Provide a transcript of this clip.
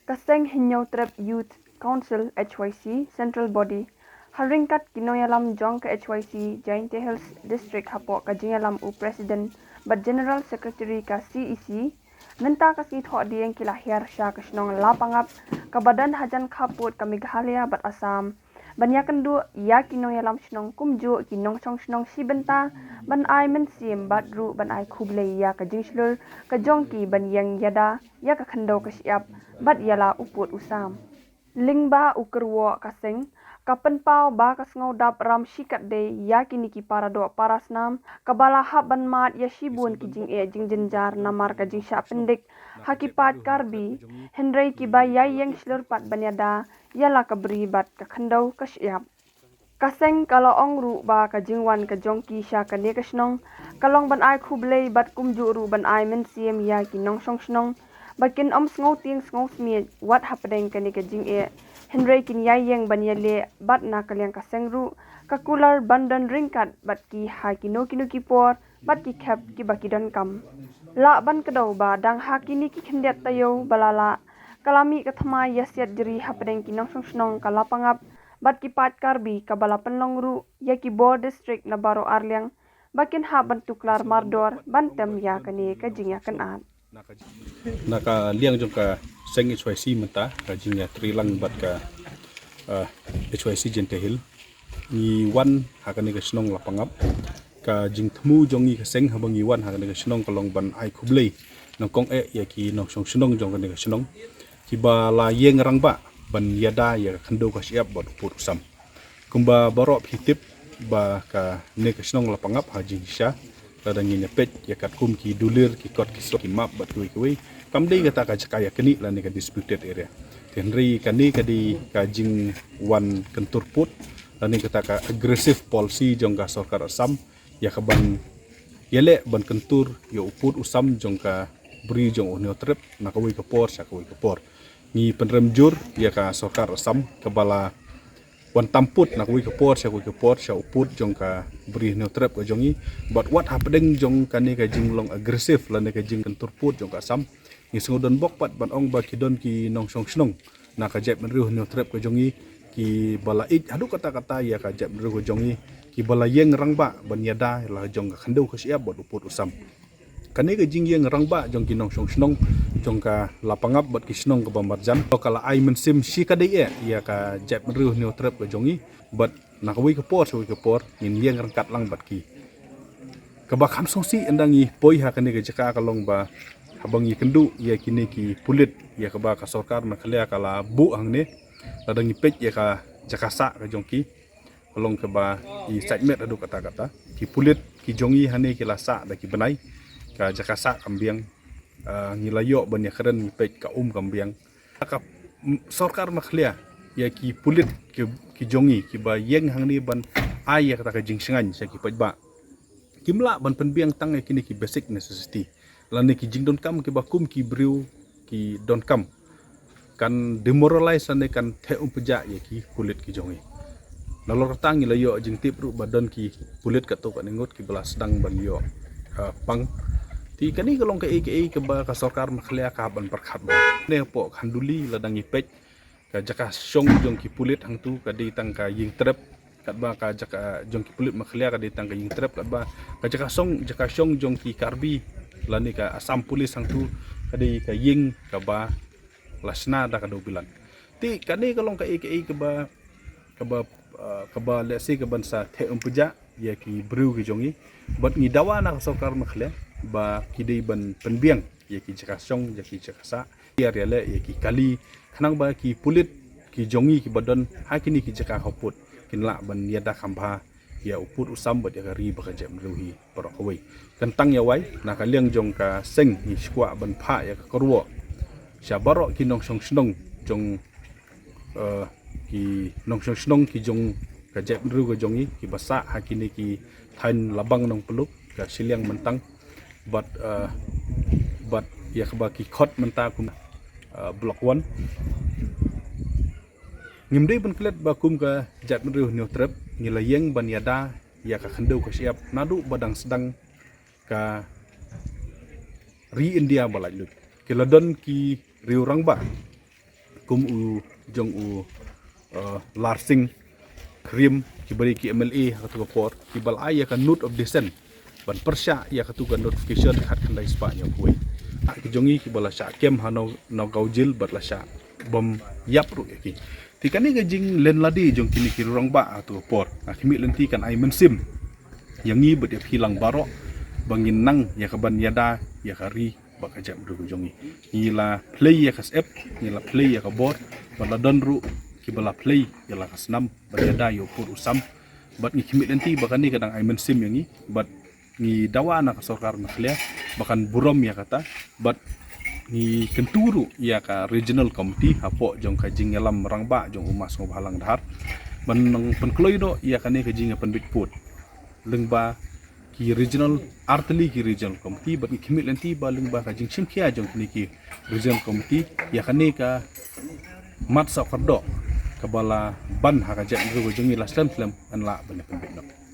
Kaseng Hinyau Trap Youth Council HYC Central Body Haringkat Kinoyalam Jong ke HYC Jainte Hills District Hapok ka Jingalam U President but General Secretary ka CEC Nenta kasi thok dieng kilahir sya kasnong lapangap ka Badan Hajan Khaput ka Meghalaya bat Assam Banyak kendu ya kinoyalam snong kumju kinong song snong sibenta ban ai men sim badru ban ai khuble ya ka jingslur ka jongki ban yang yada ya ka khando ka siap bat yala uput usam lingba ukerwo kaseng kapen pau ba kasngau dap ram shikat de ya kini ki para do parasnam kabala haban mat ya shibun ki jing e jing jenjar namar ka jing sha pendik hakipat karbi hendrai ki ba ya yang slur pat banyada yala ka beri bat ka khandau ka siap kaseng kalau ongru ba ka jingwan ka jongki sha ka ne kasnong kalong ban ai khublei bat kumju ru ban ai men siem ya ki nong song snong bakin ngau ting ngau smie what happening ka ne ka jing e hendrai kin ya yang ban yale bat na kalyang kaseng ru ka kular bandan ringkat bat ki ha ki no ki por bat ki khap ki ba ki don kam la ban kadau ba dang ha ki ni ki khendet tayo balala kalami kathma yasiat jeri hapdeng kinong song kalapangap bat ki pat karbi kabala penlongru ya ki bor district na baro arliang bakin ha bantuklar mardor bantem ya kani ka jingya kanat naka liang jong ka seng HYC menta ka jingya trilang bat ka HYC Jainte Hill ni wan ha kani ka snong lapangap ka jing thmu jongi ka seng habang iwan ha kani ka snong kalong ban ai khublei nong kong e ya ki nong song snong jong kani ka snong kiba la yeng rangba ban yada ya khando ka siap bot put usam kumba barok hitip ba ka ne ka snong lapangap haji sha ladang ni pet ya kat kum ki dulir ki kot ki so ki map bat kui kamdei kata ka jakaya keni la ne ka disputed area tenri kani ka di ka jing wan kentur put la ne kata ka aggressive policy jong ka sarkar Assam ya ka ban yele ban kentur ya uput usam jong ka beri jong unio trip na ka wi ka por sa ka wi ka por ni penremjur ya ka sarkar Assam kabala wan tamput nak wi kepor sya uput jong ka beri no trap ka jongi but what happening jong kani ka jinglong agresif lan ka jing kentur put jong ka Assam ni sengudon bok pat ban ong ba kidon ki nong song snong na ka jep menru no trap ka jongi ki bala ik hadu kata-kata ya ka jep menru ka jongi ki bala yeng rangba ban yada la jong ka khandau ka siap bot uput usam kani ka jing yeng rangba jong ki nong song snong jong ka lapangap bat ki snong ka bambarjan kala ai mensim shi ka dei ya ka jep menru no trap ka jongi bat nak wi ka por nin yeng rangkat lang bat ki ka ba kham song si endangi poi ha kani ka jaka kalong ba habang yi kendu ya kini ki pulit ya ka ba ka sarkar na khala kala bu hang ne ladang pet ya ka jakasa ka jongki kalong ka ba i segment adu kata-kata ki pulit ki jongi hane ki lasa da ki benai ka jakasa kambiang ngilayo ban ya keren pet ka kambiang ka sarkar na khala ya ki pulit ki jongi ki ba yeng hang ni ban ai ya kata ka jingsengan sa ki pet ba kimla ban penbiang tang kini ki basic necessity lani ki jing don kam ki bakum ki briu ki don kam kan demoralize ane kan the peja ya ki kulit ki jongi nalor tang la yo jing tip ru badan ki kulit ka to kan ngot ki belas dang ban yo pang ti kani kalong ke ke ba ka sarkar makhlia ka ban perkhat ba ne po khanduli ladang ipek ka jaka song jong ki kulit hang tu ka di tang ka ying trap kat ba ka jaka jong ki kulit makhlia ka di tang ka ying trap kat ba ka jaka song jong ki karbi lani ka Assam police hang tu kadi ka ying ka ba lasna da ka do bilan ti kani kalong ka ke ba lesi ka ban sa the peja ya ki bru ki jongi bat ni dawa na sarkar makhlia ba ki dei ban penbiang ya ki jaka song ya ki jaka sa ya rele ya ki kali khanang ba ki pulit ki jongi ki badan ha kini ki jaka hoput kinla ban yada khamba ya uput usam bat ya ri ba jam ruhi porok wei kentang ya wai na ka liang jong ka seng ni skwa ban pha ya ka korwo sya barok ki nong song snong jong ki nong song snong ki jong ka jep ru ka jongi ki basa ha kini ki thain labang nong peluk ka siliang mentang but ya kebaki khot menta kum blok 1 ngimdei ban klet bakum ka jat meriu new trip ngilayeng ban yada ya ka khendau ka siap nadu badang sedang ka ri India balai lut ke ladon ki riu rangba kum u jong u larsing krim ki bari ki MLA ka port ki bal ay ya ka note of descent ban persya ya ka tuga notification khat khandai spa nya kuai ki jongi ki bala sya kem hano no gaujil batla sya bom yap ru ki tikani ga jing len ladi jong kini ki rangba atu port kimi lenti kan ay mensim yang ni bet hilang barok bangin nang ya ka ban yada ya ka ri baka jam ru jongi ila play ya ka app ila play ya ka bot bala donru ki bala play ya la ka snam bada yo pur usam bat ni kimi lenti baka ni kadang ay mensim yang ni bat ni dawa na ka sarkar na klia bakan burom ya kata bat ni kenturu ya ka regional committee hapo jong ka jing yalam rangba jong umas ngob halang dahar ban penkloy do ya ka ni ka jing pen put lengba ki regional artli ki regional committee bat ni kimi lenti ba lengba ka jing simkia jong ni ki regional committee ya ka ni ka mat sa fardo kabala ban ha ka jang ru jong ni laslam an la ban pen